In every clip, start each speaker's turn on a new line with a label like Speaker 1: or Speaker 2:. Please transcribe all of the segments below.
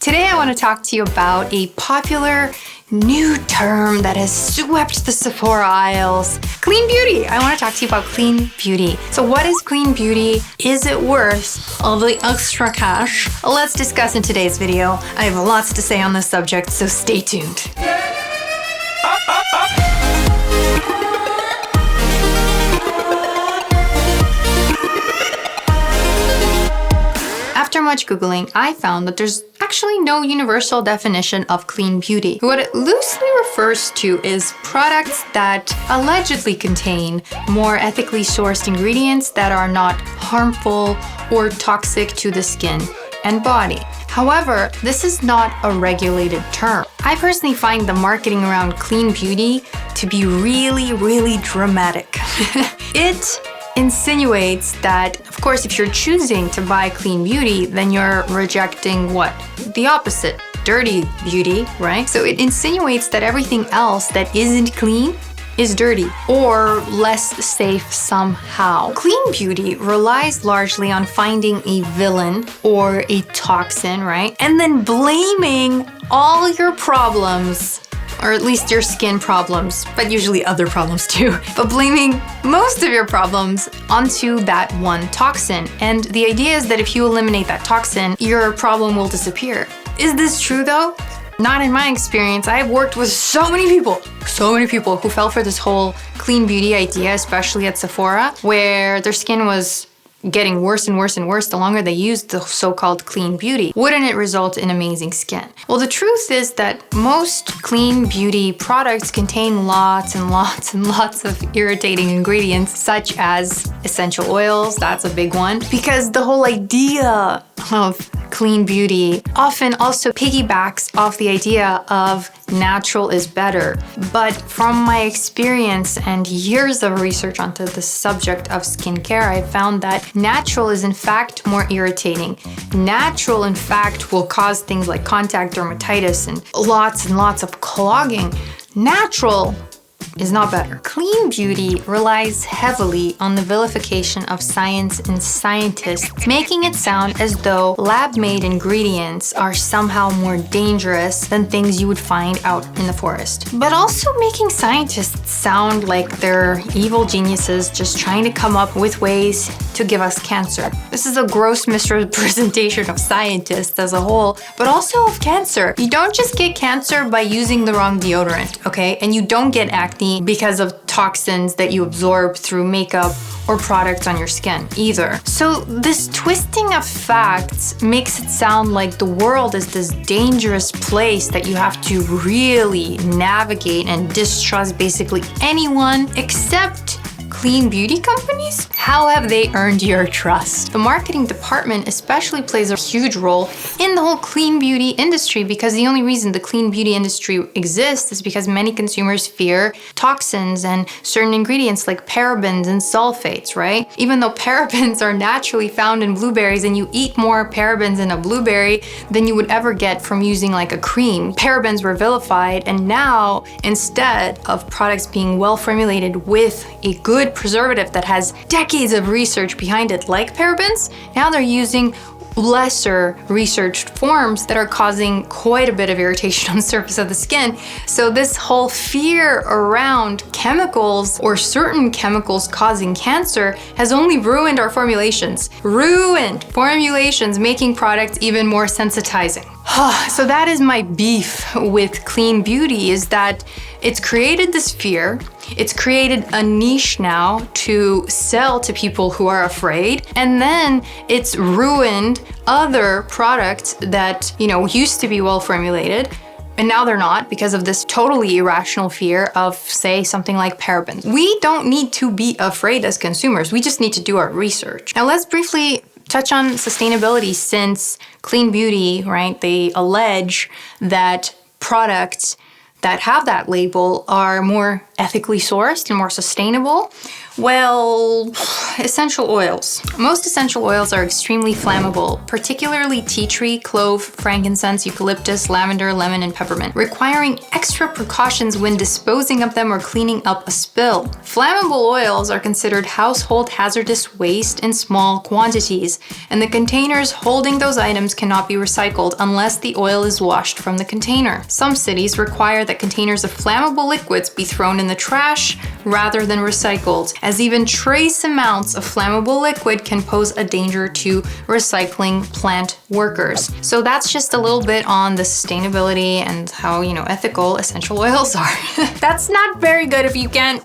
Speaker 1: Today I want to talk to you about a popular new term that has swept the Sephora aisles. Clean beauty. I want to talk to you about clean beauty. So what is clean beauty? Is it worth all the extra cash? Let's discuss in today's video. I have lots to say on this subject, so stay tuned. After much Googling, I found that there's actually no universal definition of clean beauty. What it loosely refers to is products that allegedly contain more ethically sourced ingredients that are not harmful or toxic to the skin and body. However, this is not a regulated term. I personally find the marketing around clean beauty to be really dramatic. It insinuates that, of course, if you're choosing to buy clean beauty, then you're rejecting what? The opposite, dirty beauty, right? So it insinuates that everything else that isn't clean is dirty or less safe somehow. Clean beauty relies largely on finding a villain or a toxin, right? And then blaming all your problems, or at least your skin problems, but usually other problems too, but blaming most of your problems onto that one toxin. And the idea is that if you eliminate that toxin, your problem will disappear. Is this true though? Not in my experience. I've worked with so many people who fell for this whole clean beauty idea, especially at Sephora, where their skin was getting worse and worse and worse the longer they used the so-called clean beauty. Wouldn't it result in amazing skin? Well, the truth is that most clean beauty products contain lots and lots of irritating ingredients, such as essential oils. That's a big one, because the whole idea of clean beauty often also piggybacks off the idea of natural is better. But from my experience and years of research onto the subject of skincare, I found that natural is in fact more irritating. Natural, in fact, will cause things like contact dermatitis and lots of clogging. Natural is not better. Clean beauty relies heavily on the vilification of science and scientists, making it sound as though lab-made ingredients are somehow more dangerous than things you would find out in the forest. But also making scientists sound like they're evil geniuses just trying to come up with ways to give us cancer. This is a gross misrepresentation of scientists as a whole, but also of cancer. You don't just get cancer by using the wrong deodorant, okay? And you don't get acne because of toxins that you absorb through makeup or products on your skin either. So this twisting of facts makes it sound like the world is this dangerous place that you have to really navigate and distrust basically anyone except clean beauty companies? How have they earned your trust? The marketing department especially plays a huge role in the whole clean beauty industry, because the only reason the clean beauty industry exists is because many consumers fear toxins and certain ingredients like parabens and sulfates, right? Even though parabens are naturally found in blueberries and you eat more parabens in a blueberry than you would ever get from using like a cream. Parabens were vilified, and now instead of products being well formulated with a good preservative that has decades of research behind it like parabens, now they're using lesser researched forms that are causing quite a bit of irritation on the surface of the skin. So this whole fear around chemicals or certain chemicals causing cancer has only ruined our formulations. Ruined formulations, making products even more sensitizing. So that is my beef with clean beauty, is that it's created this fear. It's created a niche now to sell to people who are afraid. And then it's ruined other products that, used to be well formulated. And now they're not, because of this totally irrational fear of, say, something like parabens. We don't need to be afraid as consumers. We just need to do our research. Now let's briefly touch on sustainability, since clean beauty, right, they allege that products that have that label are more ethically sourced and more sustainable. Well, essential oils. Most essential oils are extremely flammable, particularly tea tree, clove, frankincense, eucalyptus, lavender, lemon, and peppermint, requiring extra precautions when disposing of them or cleaning up a spill. Flammable oils are considered household hazardous waste in small quantities, and the containers holding those items cannot be recycled unless the oil is washed from the container. Some cities require that containers of flammable liquids be thrown in the trash rather than recycled, as even trace amounts of flammable liquid can pose a danger to recycling plant workers. So that's just a little bit on the sustainability and how, ethical essential oils are. That's not very good if you can't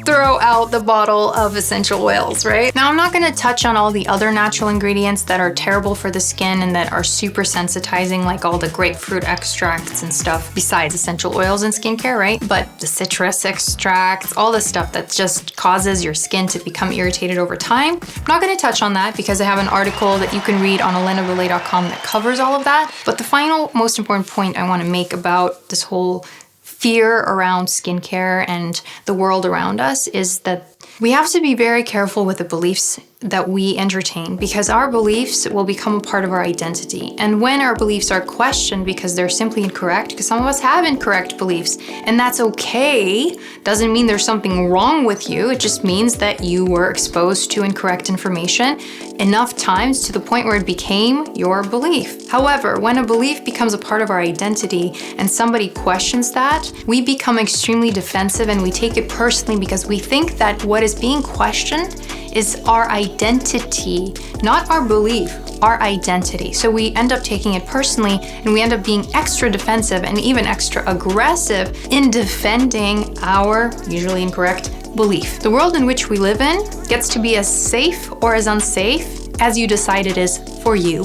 Speaker 1: throw out the bottle of essential oils, right? Now, I'm not gonna touch on all the other natural ingredients that are terrible for the skin and that are super sensitizing, like all the grapefruit extracts and stuff, besides essential oils in skincare, right? But the citrus extracts, all the stuff that just causes your skin to become irritated over time. I'm not gonna touch on that because I have an article that you can read on olenaboulet.com that covers all of that. But the final, most important point I wanna make about this whole fear around skincare and the world around us is that we have to be very careful with the beliefs that we entertain, because our beliefs will become a part of our identity. And when our beliefs are questioned because they're simply incorrect, because some of us have incorrect beliefs, and that's okay, doesn't mean there's something wrong with you. It just means that you were exposed to incorrect information enough times to the point where it became your belief. However, when a belief becomes a part of our identity and somebody questions that, we become extremely defensive and we take it personally because we think that what is being questioned is our identity, not our belief, our identity. So we end up taking it personally and we end up being extra defensive and even extra aggressive in defending our usually incorrect belief. The world in which we live in gets to be as safe or as unsafe as you decide it is for you.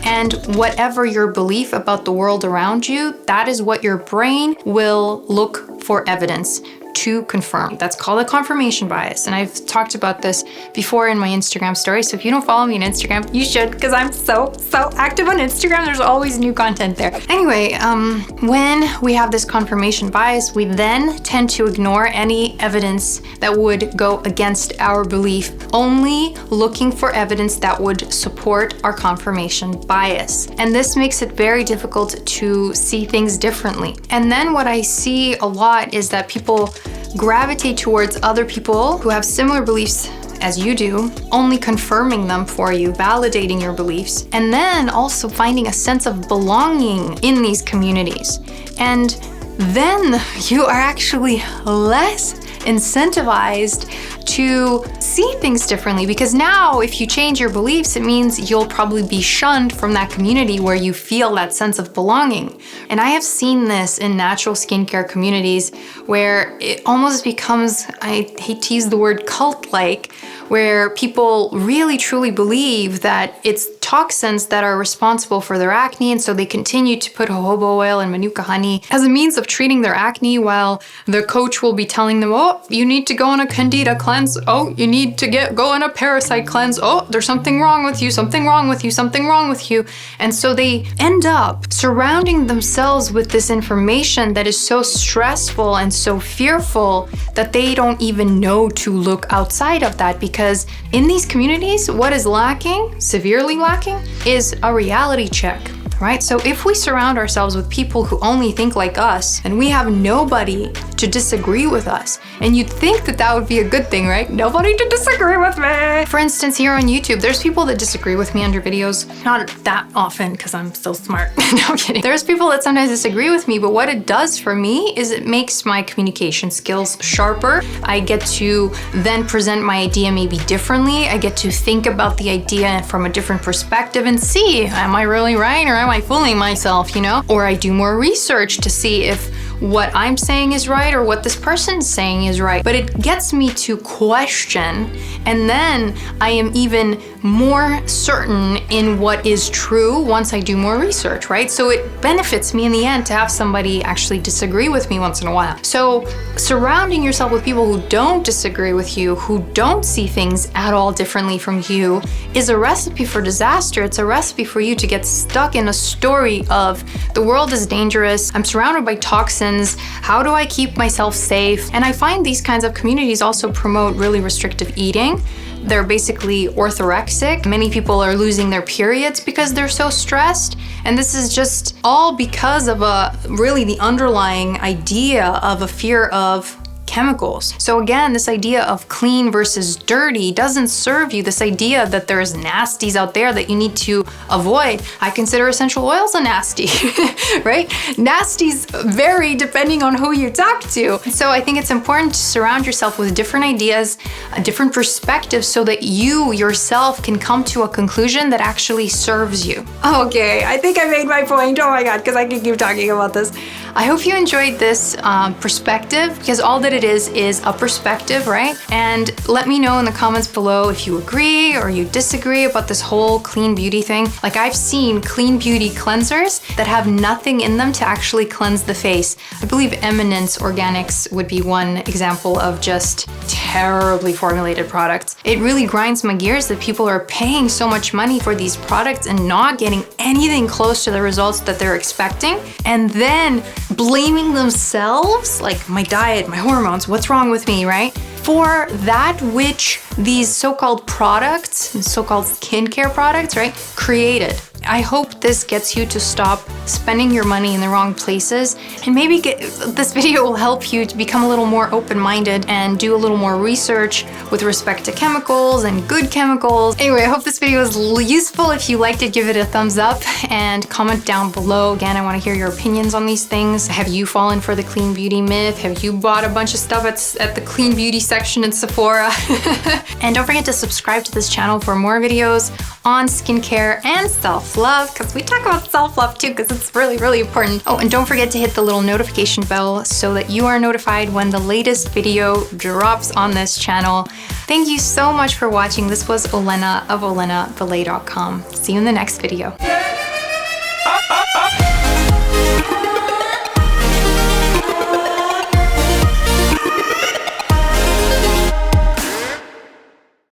Speaker 1: And whatever your belief about the world around you, that is what your brain will look for evidence to confirm. That's called a confirmation bias. And I've talked about this before in my Instagram story. So if you don't follow me on Instagram, you should, because I'm so active on Instagram. There's always new content there. Anyway, when we have this confirmation bias, we then tend to ignore any evidence that would go against our belief, only looking for evidence that would support our confirmation bias. And this makes it very difficult to see things differently. And then what I see a lot is that people gravitate towards other people who have similar beliefs as you do, only confirming them for you, validating your beliefs, and then also finding a sense of belonging in these communities. And then you are actually less incentivized to see things differently, because now if you change your beliefs, it means you'll probably be shunned from that community where you feel that sense of belonging. And I have seen this in natural skincare communities where it almost becomes, I hate to use the word cult-like, where people really truly believe that it's toxins that are responsible for their acne, and so they continue to put jojoba oil and manuka honey as a means of treating their acne, while their coach will be telling them, oh, you need to go on a candida cleanse, oh, you need to go on a parasite cleanse, oh, there's something wrong with you, something wrong with you, something wrong with you. And so they end up surrounding themselves with this information that is so stressful and so fearful that they don't even know to look outside of that, because in these communities, what is lacking, severely lacking, is a reality check, right? So if we surround ourselves with people who only think like us, and we have nobody to disagree with us, and you'd think that that would be a good thing, right? Nobody to disagree with me. For instance, here on YouTube, there's people that disagree with me under videos. Not that often, because I'm so smart. No, I'm kidding. There's people that sometimes disagree with me, but what it does for me is it makes my communication skills sharper. I get to then present my idea maybe differently. I get to think about the idea from a different perspective and see, am I really right or am I fooling myself, Or I do more research to see if what I'm saying is right or what this person's saying is right. But it gets me to question, and then I am even more certain in what is true once I do more research, right? So it benefits me in the end to have somebody actually disagree with me once in a while. So surrounding yourself with people who don't disagree with you, who don't see things at all differently from you, is a recipe for disaster. It's a recipe for you to get stuck in a story of The world is dangerous. I'm surrounded by toxins. How do I keep myself safe? And I find these kinds of communities also promote really restrictive eating. They're basically orthorexic. Many people are losing their periods because they're so stressed. And this is just all because of really the underlying idea of a fear of chemicals. So again, this idea of clean versus dirty doesn't serve you. This idea that there's nasties out there that you need to avoid. I consider essential oils a nasty, right? Nasties vary depending on who you talk to. So I think it's important to surround yourself with different ideas, different perspectives, so that you yourself can come to a conclusion that actually serves you. Okay, I think I made my point. Oh my God, because I can keep talking about this. I hope you enjoyed this perspective, because all that it is a perspective, right? And let me know in the comments below if you agree or you disagree about this whole clean beauty thing. Like, I've seen clean beauty cleansers that have nothing in them to actually cleanse the face. I believe Eminence Organics would be one example of just terribly formulated products. It really grinds my gears that people are paying so much money for these products and not getting anything close to the results that they're expecting, and then blaming themselves, like my diet, my hormones, what's wrong with me, right? For that which these so-called products, so-called skincare products, right, created. I hope this gets you to stop spending your money in the wrong places, and maybe this video will help you to become a little more open-minded and do a little more research with respect to chemicals and good chemicals. Anyway, I hope this video was useful. If you liked it, give it a thumbs up and comment down below. Again, I want to hear your opinions on these things. Have you fallen for the clean beauty myth? Have you bought a bunch of stuff at the clean beauty section in Sephora? And don't forget to subscribe to this channel for more videos on skincare and self-love, because we talk about self-love too, because it's really, really important. Oh, and don't forget to hit the little notification bell so that you are notified when the latest video drops on this channel. Thank you so much for watching. This was Olena of OlenaValet.com. See you in the next video.